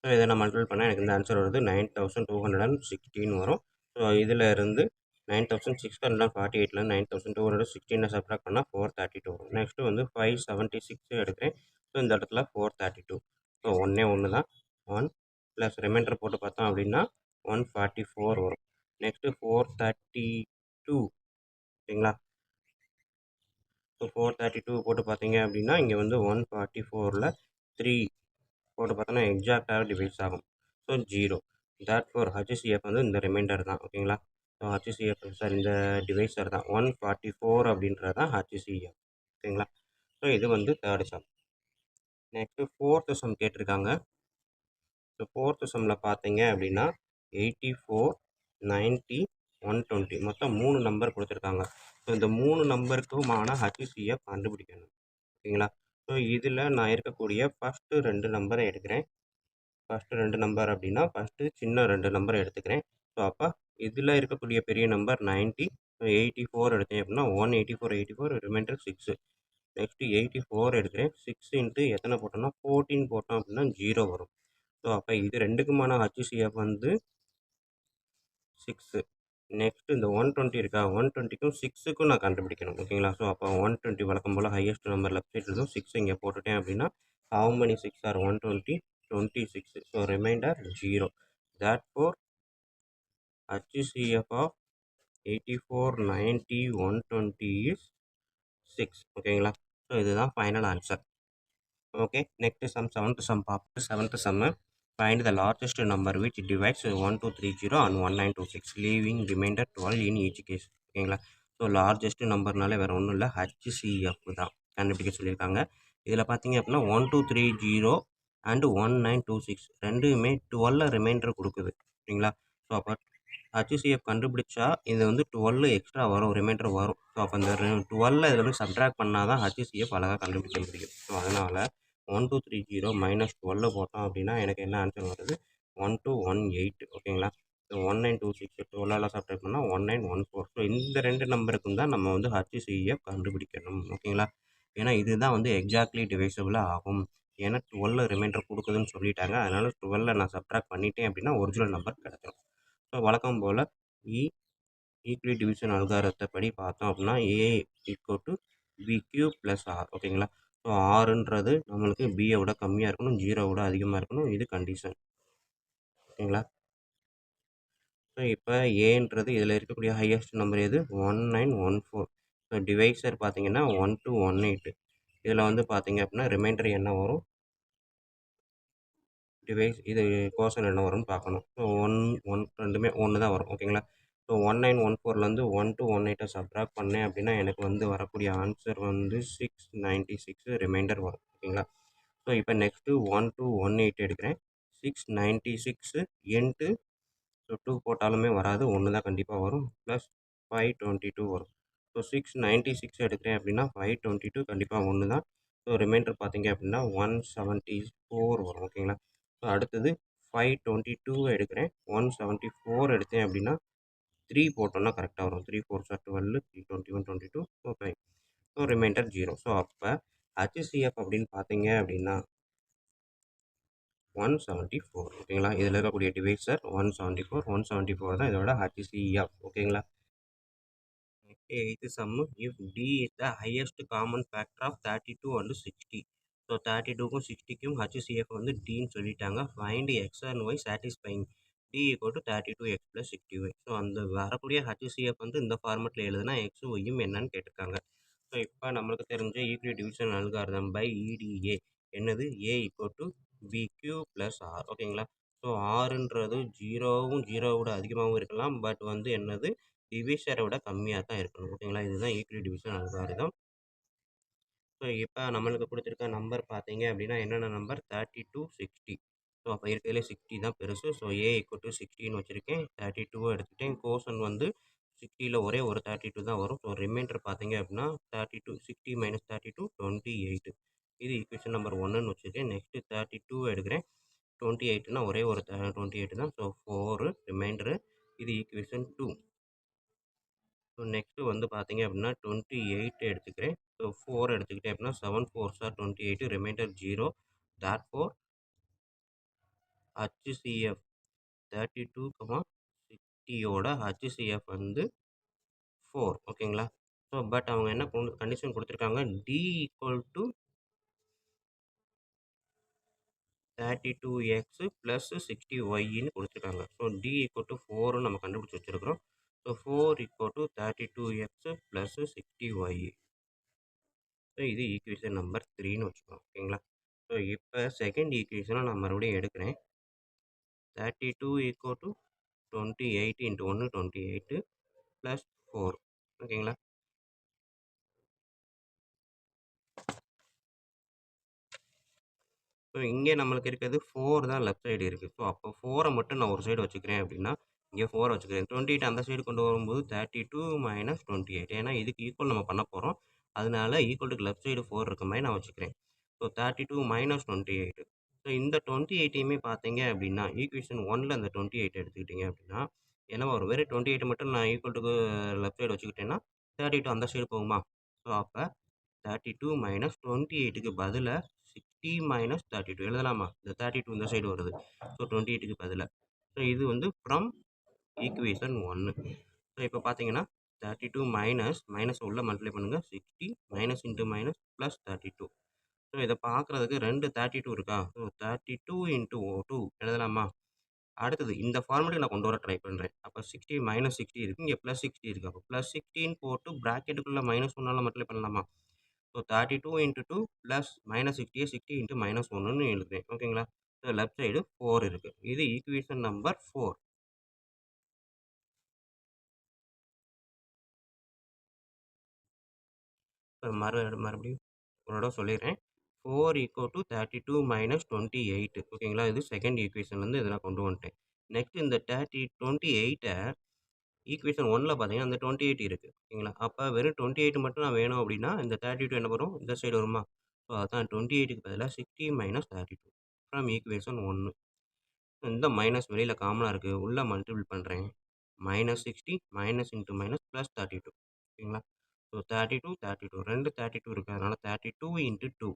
S1: ஸோ இதை நான் மல்டிபிள் பண்ணால் எனக்கு இந்த ஆன்சர் வருது 9,216 வரும். ஸோ இதில் இருந்து 9648ல 9216 சப்ட்ராக்ட் பண்ணால் 432 வரும். நெக்ஸ்ட்டு வந்து 576 எடுக்கிறேன். ஸோ இந்த இடத்துல 432. ஸோ ஒன்றே ஒன்று தான். 1 ப்ளஸ் ரிமைண்டர் போட்டு பார்த்தோம் அப்படின்னா 144 வரும். நெக்ஸ்ட்டு 432 ஓகேங்களா. ஸோ 432 போட்டு பார்த்தீங்க அப்படின்னா இங்கே வந்து 144ல் 3 போட்டு பார்த்தோன்னா எக்ஸாக்டாக டிவைஸ் ஆகும். ஸோ 0. தேர்ஃபோர் ஹச்சிசிஎஃப் வந்து இந்த ரிமைண்டர் தான் ஓகேங்களா. ஸோ ஹச்சிசிஎஃப் சார் இந்த டிவைஸர் தான் 144 அப்படின்றது தான் ஹச்சிசிஎஃப் ஓகேங்களா. ஸோ இது வந்து third some. Next fourth some கேட்டிருக்காங்க. ஸோ ஃபோர்த்து சம்மில் பார்த்தீங்க அப்படின்னா 84, 90, 120 மொத்தம் 3 நம்பர் கொடுத்துருக்காங்க. ஸோ இந்த 3 நம்பருக்குமான ஹச்சிசிஎஃப் கண்டுபிடிக்கணும் ஓகேங்களா. ஸோ இதில் நான் இருக்கக்கூடிய ஃபஸ்ட்டு 2 நம்பரை எடுக்கிறேன். ஃபஸ்ட்டு 2 நம்பர் அப்படின்னா ஃபஸ்ட்டு சின்ன 2 நம்பரை எடுத்துக்கிறேன். ஸோ அப்போ இதில் இருக்கக்கூடிய பெரிய நம்பர் 90. ஸோ 84 எடுத்தேன் அப்படின்னா 184 ரிமைண்டர் 6. நெக்ஸ்ட்டு 84 எடுக்கிறேன். 6 இன்ட்டு எத்தனை போட்டோம்னா 14 போட்டோம் அப்படின்னா 0 வரும். ஸோ அப்போ இது ரெண்டுக்குமான ஹச்சிசிஎஃப் வந்து 6. நெக்ஸ்ட் இந்த 120 இருக்கா 120க்கும் 6க்கும் நான் கண்டுபிடிக்கணும் ஓகேங்களா. ஸோ அப்போ 120 வழக்கம் போல் ஹையஸ்ட் நம்பர் லெஃப்ட் சைடு இருக்கும். 6 இங்கே போட்டுட்டேன் அப்படின்னா how many 6 are 120? 26. So remainder 0. Therefore HCF of 84, 90, 120 is 6 ஓகேங்களா. ஸோ இதுதான் final answer. Okay next sum seventh sum பார்ப்போம். Seventh sum find the largest number which divides 1230 and 1926 leaving remainder 12 in each case ஓகேங்களா. So largest நம்பர்னாலே வேறு ஒன்றும் இல்லை HCF தான் கண்டுபிடிக்க சொல்லியிருக்காங்க. இதில் பார்த்தீங்க அப்படின்னா 1230 அண்டு 1926 ரெண்டுமே 12 ரிமைண்டர் கொடுக்குது ஓகேங்களா. ஸோ அப்போ ஹச்சிசிஎஃப் கண்டுபிடிச்சா இது வந்து 12 எக்ஸ்ட்ரா வரும் ரிமைண்டர் வரும். ஸோ அப்போ இந்த 12 இதில் வந்து சப்ட்ராக்ட் பண்ணால் தான் ஹச்சிசிஎஃப் அழகாக கண்டுபிடிக்க முடியும். ஸோ அதனால் 1230 மைனஸ் 12 போட்டோம் அப்படின்னா எனக்கு என்ன ஆன்சர் வருது 1218 ஓகேங்களா. ஸோ 1926 12 சப்ட்ராக்ட் பண்ணால் 1914. ஸோ இந்த 2 நம்பருக்கும் தான் நம்ம வந்து ஹச்சிசிஎஃப் கண்டுபிடிக்கணும் ஓகேங்களா. ஏன்னா இதுதான் வந்து எக்ஸாக்ட்லி டிவைசபிளாக ஆகும். ஏன்னா 12 ரிமைண்டர் கொடுக்குதுன்னு சொல்லிட்டாங்க. அதனால் 12 நான் சப்ட்ராக்ட் பண்ணிட்டேன் அப்படின்னா ஒரிஜினல் நம்பர் கிடச்சிடும். ஸோ வழக்கம் போல் ஈக்வி டிவிஷன் அல்காரத்தை படி பார்த்தோம் அப்படின்னா ஏ equal to BQ plus R ஓகேங்களா. ஸோ ஆறுன்றது நம்மளுக்கு பியை விட கம்மியாக இருக்கணும், 0 விட அதிகமாக இருக்கணும். இது கண்டிஷன் ஓகேங்களா. ஸோ இப்போ ஏன்றது இதில் இருக்கக்கூடிய ஹையஸ்ட் நம்பர் எது 1914. ஸோ டிவைசர் பார்த்தீங்கன்னா 1218. இதில் வந்து பார்த்தீங்க அப்படின்னா ரிமைண்டர் என்ன வரும் டிவைஸ் இது கோஷன் என்ன வரும்னு பார்க்கணும். ஸோ 1 ரெண்டுமே 1 தான் வரும் ஓகேங்களா. ஸோ 1914லேருந்து 1218 சப்ட்ராக்ட் பண்ணேன் அப்படின்னா எனக்கு வந்து வரக்கூடிய ஆன்சர் வந்து 696 ரிமைண்டர் வரும் ஓகேங்களா. ஸோ இப்போ நெக்ஸ்ட்டு 1218 எடுக்கிறேன். 696 இன்ட்டு ஸோ 2 போட்டாலுமே வராது 1 தான் கண்டிப்பாக வரும். ப்ளஸ் 522 வரும். ஸோ 696 எடுக்கிறேன் அப்படின்னா 522 கண்டிப்பாக 1 தான். ஸோ ரிமைண்டர் பார்த்தீங்க அப்படின்னா 174 வரும் ஓகேங்களா. ஸோ அடுத்தது 522 எடுக்கிறேன். 174 எடுத்தேன் அப்படின்னா 3 போட்டோம்னா கரெக்டாக வரும். 3 4 sir 12, 3 21 22 so 5. So remainder 0. So அப்போ ஹச்சிசிஎஃப் அப்படின்னு பார்த்தீங்க அப்படின்னா 174 ஓகேங்களா. இதில் இருக்கக்கூடிய டிவைசர் 174 தான் இதோட ஹச்சிசிஎஃப் ஓகேங்களா. Eighth sum if d is the highest common factor of 32 and 60. So 32க்கும் 60க்கும் ஹச்சிசிஎஃப் வந்து டின்னு சொல்லிட்டாங்க. Find x and y satisfying d equal to 32x + 60y. So அந்த வரக்கூடிய ஹச்சிசிஎஃப் வந்து இந்த ஃபார்மெட்டில் எழுதுனா எக்ஸும் ஒய்யும் என்னன்னு கேட்டிருக்காங்க. ஸோ இப்போ நம்மளுக்கு தெரிஞ்ச ஈக்வி டிவிஷன் அல்காரிதம் பை இடிஏ என்னது A equal to BQ plus R ஓகேங்களா. ஸோ ஆறுன்றது 0 விட அதிகமாகவும் இருக்கலாம். பட் வந்து என்னது டிவிஷரை விட கம்மியாக தான் இருக்கணும் ஓகேங்களா. இதுதான் ஈக்வி டிவிஷன் அல்காரிதம். ஸோ இப்போ நம்மளுக்கு கொடுத்துருக்க நம்பர் பார்த்தீங்க அப்படின்னா என்னென்ன நம்பர் 32, 60. ஸோ அப்போ இருக்கிறதுலே 60 தான் பெருசு. ஸோ ஏ ஈக்குவல் டு 60ன்னு வச்சுருக்கேன். 32 எடுத்துக்கிட்டேன். கோஷன் வந்து 60ல் ஒரே ஒரு 32 தான் வரும். ஸோ ரிமைண்டர் பார்த்தீங்க அப்படின்னா 32 60 - 32 28. இது ஈக்குவேஷன் நம்பர் 1ன்னு வச்சுருக்கேன். நெக்ஸ்ட்டு 32 எடுக்கிறேன். 28னா ஒரே ஒரு 28 தான். So 4 remainder. இது ஈக்குவேஷன் 2. ஸோ நெக்ஸ்ட்டு வந்து பார்த்தீங்க அப்படின்னா 28 எடுத்துக்கிறேன். ஸோ 4 எடுத்துக்கிட்டேன் அப்படின்னா 7 4s are 28 remainder 0. Therefore HCF 32, 60யோட HCF வந்து 4 ஓகேங்களா. ஸோ பட் அவங்க என்ன கண்டிஷன் குடுத்துருக்காங்க, D ஈக்குவல் டூ 32x + 60yன்னு குடுத்துருக்காங்க. ஸோ D ஈக்குவல் டூ 4ன்னு நம்ம கண்டுபிடிச்சு வச்சிருக்கிறோம். So 4 equal to 32x + 60y. So இது ஈக்குவேஷன் நம்பர் 3ன்னு வச்சுக்கலாம். ஓகேங்களா. ஸோ இப்போ செகண்ட் ஈக்குவேஷனை நான் மறுபடியும் எடுக்கிறேன். 32 ஈக்குவல் டூ 28 × 1 28 + 4 ஓகேங்களா. ஸோ இங்கே நம்மளுக்கு இருக்கிறது 4 தான் லெஃப்ட் சைடு இருக்குது. ஸோ அப்போ 4 மட்டும் நான் ஒரு சைடு வச்சுக்கிறேன் அப்படின்னா, இங்கே 4 வச்சுக்கிறேன். 28 அந்த சைடு கொண்டு வரும்போது 32 - 28. ஏன்னா இதுக்கு ஈக்குவல் நம்ம பண்ண போகிறோம். அதனால ஈக்குவலுக்கு லெஃப்ட் சைடு 4 இருக்க மாதிரி நான் வச்சுக்கிறேன். ஸோ 32 - 28. ஸோ இந்த 28யுமே பார்த்தீங்க அப்படின்னா, ஈக்குவேஷன் 1ல் அந்த 28 எடுத்துக்கிட்டீங்க அப்படின்னா, ஏன்னா ஒரு வெறும் 28 மட்டும் நான் ஈக்குவலுக்கு லெஃப்ட் சைடு வச்சுக்கிட்டேன்னா, 32 அந்த சைடு போகுமா? ஸோ அப்போ 32 - 28க்கு பதிலா 60 - 32 எழுதலாமா? இந்த 32 இந்த சைடு வருது. ஸோ 28க்கு பதிலா. ஸோ இது வந்து ஃப்ரம் ஈக்குவேஷன் 1. ஸோ இப்போ பார்த்தீங்கன்னா 32 மைனஸ் உள்ள மல்டிப்ளை பண்ணுங்க. 60 minus into minus plus 32. So இதை பார்க்குறதுக்கு 2 32 இருக்கா? ஸோ 32 இன்ட்டு 2 எழுதலாமா? அடுத்தது இந்த ஃபார்முலாக்கு நான் கொண்டு வர ட்ரை பண்ணுறேன். அப்போ 60 - 60 இருக்கு. இங்கே ப்ளஸ் 60 இருக்கு. அப்போ ப்ளஸ் 16 போட்டு ப்ராக்கெட்டுக்குள்ள -1ஆல மல்டிப்ளை பண்ணலாமா? ஸோ 32 இன்ட்டு 2 ப்ளஸ் -60 60 இன்ட்டு -1ன்னு எழுதுறேன். ஓகேங்களா. ஸோ லெஃப்ட் சைடு 4 இருக்கு. இது ஈக்குவேஷன் நம்பர் 4. மறுபடியும் ஒரு தடவை சொல்லிடுறேன். 4 ஈக்குவல் டு 32 - 28 ஓகேங்களா. இது செகண்ட் ஈக்குவேஷன்லேருந்து இதை நான் கொண்டு வந்துட்டேன். நெக்ஸ்ட் இந்த 28 ஈக்குவேஷன் 1ல பார்த்தீங்கன்னா அந்த 28 இருக்கு. ஓகேங்களா. அப்போ வெறும் 28 மட்டும் நான் வேணும் அப்படின்னா, இந்த 32 என்ன வரும்? இந்த சைடு வருமா? ஸோ அதான் 28க்கு பதிலா 60 - 32 ஃப்ரம் ஈக்குவேஷன் 1. இந்த மைனஸ் வெளியில காமனா இருக்கு. உள்ள மல்டிபிள் பண்றேன். -60 மைனஸ் இன்ட்டு மைனஸ் ப்ளஸ் 32 ஓகேங்களா. ஸோ 32 32 2 32 இருக்கு. அதனால 32 இன்ட்டு 2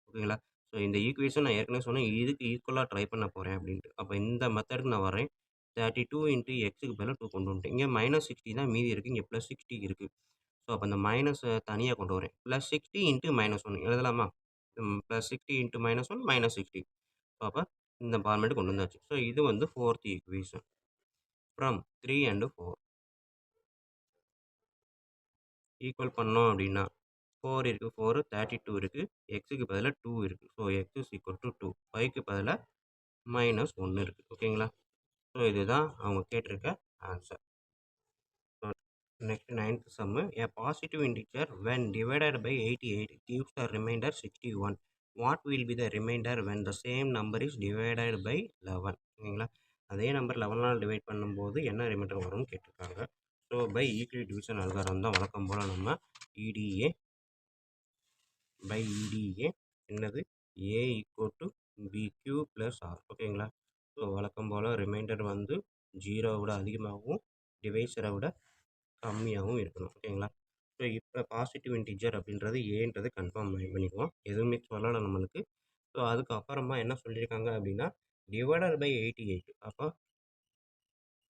S1: ஓகேங்களா. ஸோ இந்த ஈக்குவேஷன் நான் ஏற்கனவே சொன்னேன். இதுக்கு ஈக்குவலா ட்ரை பண்ண போறேன் அப்படின்ட்டு. அப்போ இந்த மெத்தடுக்கு நான் வரேன். 32 இன்ட்டு எக்ஸுக்கு பதிலா 2 கொண்டு வந்துட்டேன். இங்கே -60 தான் மீதி இருக்கு. இங்கே +60 இருக்கு. ஸோ அப்போ இந்த மைனஸை தனியா கொண்டு வரேன். +60 இன்ட்டு -1 எழுதலாமா? +60 இன்ட்டு -1 -60. ஸோ அப்போ இந்த ஃபார்மேட்டுக்கு கொண்டு வந்தாச்சு. ஸோ இது வந்து 4த் ஈக்குவேஷன் ஃப்ரம் 3 அண்ட் 4 ஈக்குவல் பண்ணோம் அப்படின்னா 4 இருக்கு, 4 32 இருக்கு, எக்ஸுக்கு பதிலா 2 இருக்கு. So X is equal to 2, ஒய்க்கு பதிலா -1 இருக்கு. ஓகேங்களா. ஸோ இதுதான் அவங்க கேட்டிருக்க answer. Next ninth sum, a positive integer when divided by 88 gives the remainder 61. What will be the remainder when the same number is divided by 11? ஓகேங்களா. அதே number 11ஆல் divide பண்ணும்போது என்ன ரிமைண்டர் வரும்னு கேட்டிருக்காங்க. So by equal division algorithm தான் வழக்கம் போல் நம்ம EDA பை EDA என்னது A equal to BQ plus R ஓகேங்களா. ஸோ வழக்கம் போல் ரிமைண்டர் வந்து 0 விட அதிகமாகவும் டிவைஸரை விட கம்மியாகவும் இருக்கணும். ஓகேங்களா. ஸோ இப்போ பாசிட்டிவ் இன்டிஜர் அப்படின்றது ஏன்றது கன்ஃபார்ம் பண்ணிக்குவோம். எதுவுமே சொல்லலை நம்மளுக்கு. ஸோ அதுக்கப்புறமா என்ன சொல்லியிருக்காங்க அப்படின்னா டிவைடட் பை 88. அப்போ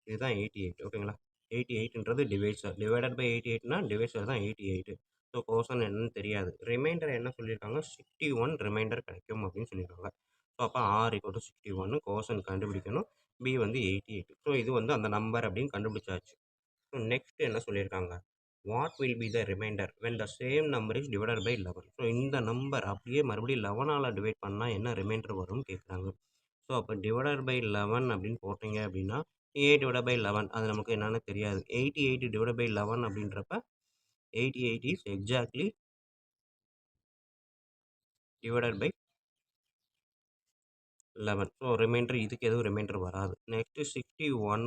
S1: இதுதான் 88 ஓகேங்களா. 88ன்றது டிவைஸர். டிவைடட் பை 88னா டிவைஸர் தான் 88. ஸோ கோஷன் என்னன்னு தெரியாது. ரிமைண்டர் என்ன சொல்லியிருக்காங்க 61 ரிமைண்டர் கிடைக்கும் அப்படின்னு சொல்லியிருக்காங்க. ஸோ அப்போ ஆர் ஈக்குவல் டு 61 கோஷன் கண்டுபிடிக்கணும். பி வந்து 88. ஸோ இது வந்து அந்த நம்பர் அப்படின்னு கண்டுபிடிச்சாச்சு. ஸோ நெக்ஸ்ட் என்ன சொல்லியிருக்காங்க what will be the remainder when the same number is divided by 11. So இந்த நம்பர் அப்படியே மறுபடியும் 11ஆல் டிவைட் பண்ணால் என்ன ரிமைண்டர் வரும்னு கேட்குறாங்க. ஸோ அப்போ டிவைடட் பை 11 அப்படின்னு போட்டீங்க அப்படின்னா 8 டிவைட் பை 11 அது நமக்கு என்னன்னு தெரியாது. 88 டிவைட் பை 11 அப்படின்றப்ப 88 is exactly divided by 11. So remainder இதுக்கு எதுவும் ரிமைண்டர் வராது. நெக்ஸ்ட்டு 61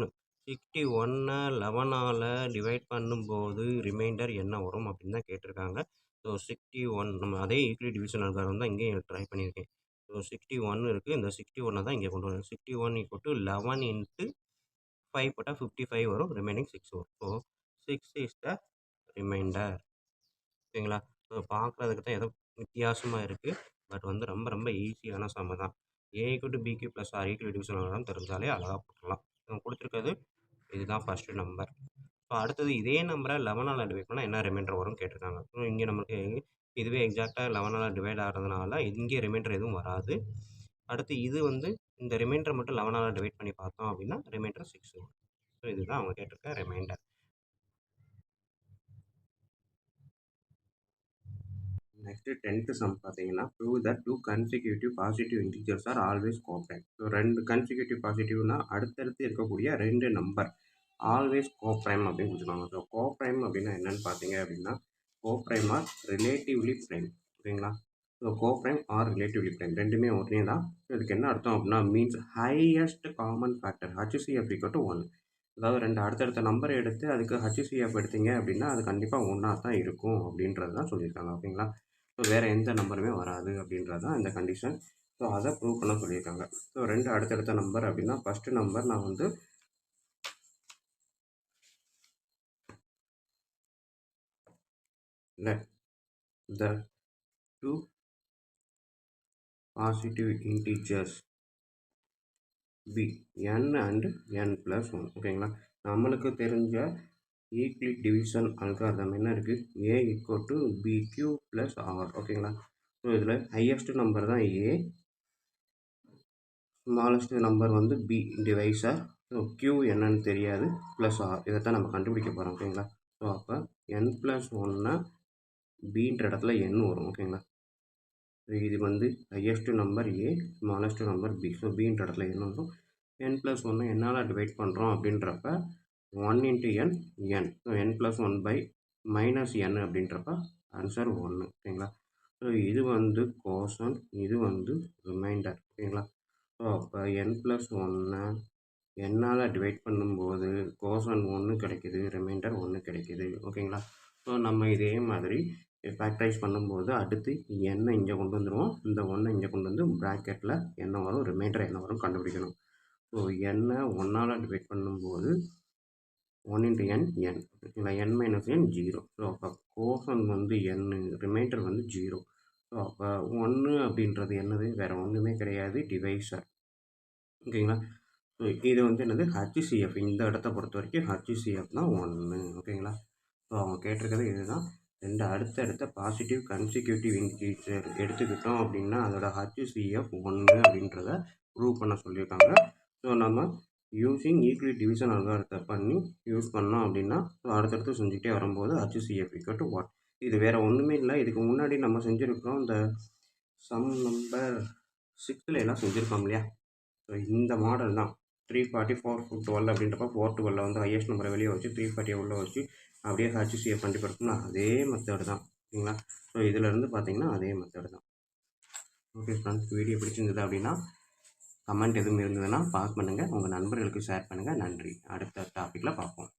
S1: 61 11ஆல் டிவைட் பண்ணும்போது ரிமைண்டர் என்ன வரும் அப்படின்னு தான் கேட்டிருக்காங்க. ஸோ 61 நம்ம அதே ஈக்வல் டிவிஷன் அல்காரிதம் தான் இங்கேயும் ட்ரை பண்ணியிருக்கேன். ஸோ 61 இருக்குது. இந்த 61 தான் இங்கே கொண்டு வரேன். 61 ஈக்குவல் டு 11 இன்ட்டு 5 போட்டால் 55 வரும். ரிமைனிங் 6 வரும். So 6 is the remainder. ஓகேங்களா. ஸோ பார்க்குறதுக்கு தான் ஏதோ வித்தியாசமாக இருக்குது. பட் வந்து ரொம்ப ரொம்ப ஈஸியான சம்ம தான். A equal to BQ plus R equal division தான் தெரிஞ்சாலே அழகாக போட்டுடலாம். நம்ம கொடுத்துருக்கிறது இதுதான் ஃபஸ்ட்டு நம்பர். ஸோ அடுத்தது இதே நம்பரை 11ஆல் டிவைட் பண்ணால் என்ன ரிமைண்டர் வரும்னு கேட்டிருக்காங்க. ஸோ இங்கே நமக்கு இதுவே எக்ஸாக்டாக 11ஆல் டிவைட் ஆகிறதுனால இங்கே ரிமைண்டர் எதுவும் வராது. அடுத்து இது வந்து இந்த ரிமைண்டர் மட்டும் 11ஆல் டிவைட் பண்ணி பார்த்தோம் அப்படின்னா ரிமைண்டர் 6 வரும். ஸோ இதுதான் அவங்க கேட்டிருக்க ரிமைண்டர். நெக்ஸ்ட் 10th சம் பார்த்தீங்கன்னா prove that 2 consecutive positive integers are always coprime. So 2 consecutive பாசிட்டிவ்னா அடுத்தடுத்து இருக்கக்கூடிய 2 நம்பர் ஆல்வேஸ் கோப்ரைம் அப்படின்னு கொடுத்துருவாங்க. ஸோ கோப்ரைம் அப்படின்னா என்னன்னு பார்த்தீங்க அப்படின்னா கோப்ரைம் ஆர் ரிலேட்டிவ்லி ப்ரைம். ஓகேங்களா? So coprime or relatively prime ரெண்டுமே ஒரே தான். ஸோ இதுக்கு என்ன அர்த்தம் அப்படின்னா means highest common factor HCF = 1. அதாவது 2 அடுத்தடுத்த நம்பரை எடுத்து அதுக்கு HCF எடுத்தீங்க அப்படின்னா அது கண்டிப்பாக ஒன்றா தான் இருக்கும் அப்படின்றது தான் சொல்லியிருக்காங்க. ஓகேங்களா? ஸோ வேறு எந்த நம்பருமே வராது அப்படின்றது தான் இந்த கண்டிஷன். ஸோ அதை ப்ரூவ் பண்ண சொல்லியிருக்காங்க. ஸோ 2 அடுத்தடுத்த நம்பர் அப்படின்னா ஃபஸ்ட்டு நம்பர் நான் வந்து let the 2 positive integers be n and n plus 1. ஓகேங்களா? நம்மளுக்கு தெரிஞ்ச ஈக்லிட் டிவிஷன் அல்காரிதம் என்ன இருக்குது? A = BQ + R. ஓகேங்களா? ஸோ இதில் ஹையஸ்ட் நம்பர் தான் A, ஸ்மாலஸ்ட் நம்பர் வந்து B டிவைஸர். ஸோ Q என்னன்னு தெரியாது, ப்ளஸ் R இதைத்தான் நம்ம கண்டுபிடிக்க போகிறோம். ஓகேங்களா? ஸோ அப்போ n+1 Bன்ற இடத்துல n வரும். ஓகேங்களா? இது வந்து highest number A, smallest number B. So Bன்ற இடத்துல n வரும். n+1 என்னால் டிவைட் பண்ணுறோம் அப்படின்றப்ப 1 × n n. So n+1 - n அப்படின்றப்ப ஆன்சர் 1. ஓகேங்களா? ஸோ இது வந்து கோஷன், இது வந்து ரிமைண்டர். ஓகேங்களா? ஸோ அப்போ n+1 என்னால் டிவைட் பண்ணும்போது கோஷன் 1 கிடைக்கிது, ரிமைண்டர் 1 கிடைக்கிது. ஓகேங்களா? ஸோ நம்ம இதே மாதிரி ஃபேக்டரைஸ் பண்ணும்போது அடுத்து n இங்கே கொண்டு வந்துடுவோம், இந்த 1 இங்கே கொண்டு வந்து ப்ராக்கெட்டில் என்ன வரும், ரிமைண்டர் என்ன வரும் கண்டுபிடிக்கணும். ஸோ n 1ஆல் டிவைட் பண்ணும்போது 1 × n n. ஓகேங்களா? n - n 0. ஸோ அப்போ கோஷன் வந்து n, ரிமைண்டர் வந்து 0. ஸோ அப்போ 1 அப்படின்றது என்னது, வேறு ஒன்றுமே கிடையாது, டிவைஸர். ஓகேங்களா? ஸோ இது வந்து என்னது, HCF. இந்த இடத்த பொறுத்த வரைக்கும் HCFனா 1. ஓகேங்களா? ஸோ அவங்க கேட்டிருக்கிறது இதுதான். 2 அடுத்தடுத்த பாசிட்டிவ் கன்சிக்யூட்டிவ் இன்டிஜர் எடுத்துக்கிட்டோம் அப்படின்னா அதோட HCF 1 அப்படின்றத ப்ரூவ் பண்ண சொல்லியிருக்காங்க. ஸோ நம்ம யூஸிங் ஈக்லிட் டிவிஷன் அல்காரிதத்தை பண்ணி யூஸ் பண்ணோம் அப்படின்னா ஸோ அடுத்தடுத்து செஞ்சுக்கிட்டே வரும்போது HCF = 1. இது வேறு ஒன்றுமே இல்லை. இதுக்கு முன்னாடி நம்ம செஞ்சுருக்கிறோம் இந்த சம் நம்பர் 6ல் எல்லாம் செஞ்சுருக்கோம் இல்லையா? ஸோ இந்த மாடல் தான் 344 12 அப்படின்றப்ப 412 வந்து ஹையஸ்ட் நம்பரை வெளியே வச்சு 340 உள்ளே வச்சு அப்படியே HCF கண்டுபிடிக்கணும்னா அதே மெத்தடு தான். ஓகேங்களா? ஸோ இதிலேருந்து பார்த்தீங்கன்னா அதே மெத்தடு தான். ஓகே ஃப்ரெண்ட்ஸ், வீடியோ பிடிச்சிருந்தது அப்படின்னா கமெண்ட் எதுவும் இருந்ததுன்னா பாஸ் பண்ணுங்கள், உங்கள் நண்பர்களுக்கு ஷேர் பண்ணுங்கள். நன்றி. அடுத்த டாப்பிக்கில் பார்ப்போம்.